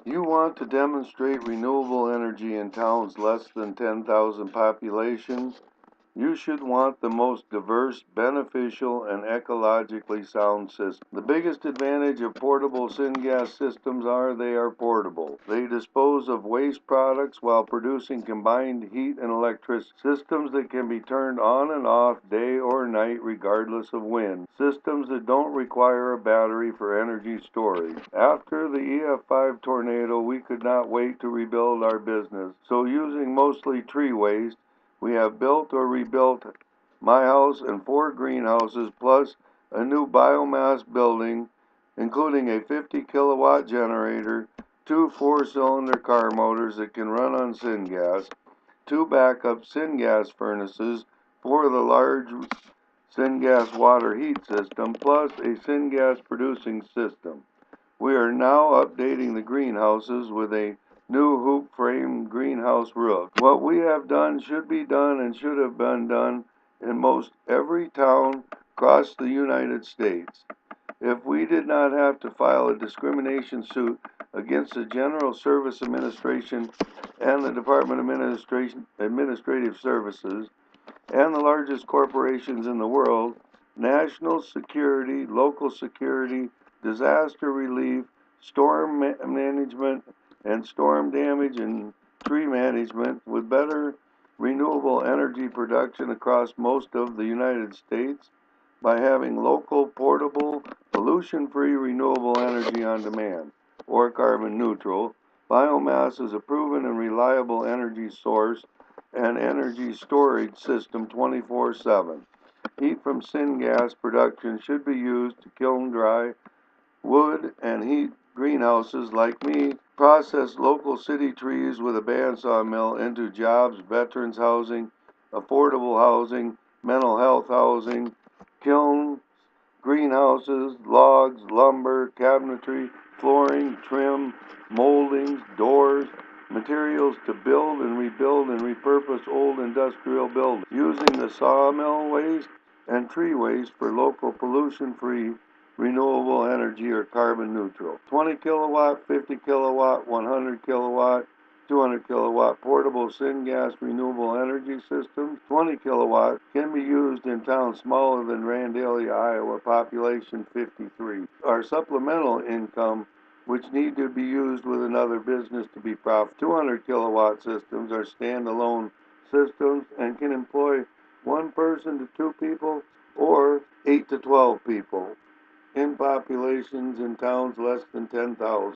You want to demonstrate renewable energy in towns less than 10,000 population? You should want the most diverse, beneficial, and ecologically sound system. The biggest advantage of portable syngas systems are they are portable. They dispose of waste products while producing combined heat and electricity. Systems that can be turned on and off day or night regardless of wind. Systems that don't require a battery for energy storage. After the EF5 tornado, we could not wait to rebuild our business, so using mostly tree waste, we have built or rebuilt my house and 4 greenhouses plus a new biomass building, including a 50 kilowatt generator, 2 4-cylinder car motors that can run on syngas, 2 backup syngas furnaces for the large syngas water heat system, plus a syngas producing system. We are now updating the greenhouses with a new hoop frame greenhouse roof. What we have done should be done and should have been done in most every town across the United States. If we did not have to file a discrimination suit against the General Service Administration and the Department of Administrative Services and the largest corporations in the world, national security, local security, disaster relief, storm management, and storm damage and tree management with better renewable energy production across most of the United States by having local, portable, pollution-free renewable energy on demand, or carbon neutral. Biomass is a proven and reliable energy source and energy storage system 24/7. Heat from syngas production should be used to kiln dry wood and heat greenhouses like me, process local city trees with a bandsaw mill into jobs, veterans housing, affordable housing, mental health housing, kilns, greenhouses, logs, lumber, cabinetry, flooring, trim, moldings, doors, materials to build and rebuild and repurpose old industrial buildings, using the sawmill waste and tree waste for local pollution-free renewable energy or carbon neutral. 20 kilowatt, 50 kilowatt, 100 kilowatt, 200 kilowatt portable syngas renewable energy systems. 20 kilowatt can be used in towns smaller than Randalia, Iowa, population 53. Our supplemental income, which need to be used with another business to be profitable. 200 kilowatt systems are standalone systems and can employ 1 person to 2 people or 8 to 12 people in populations in towns less than 10,000.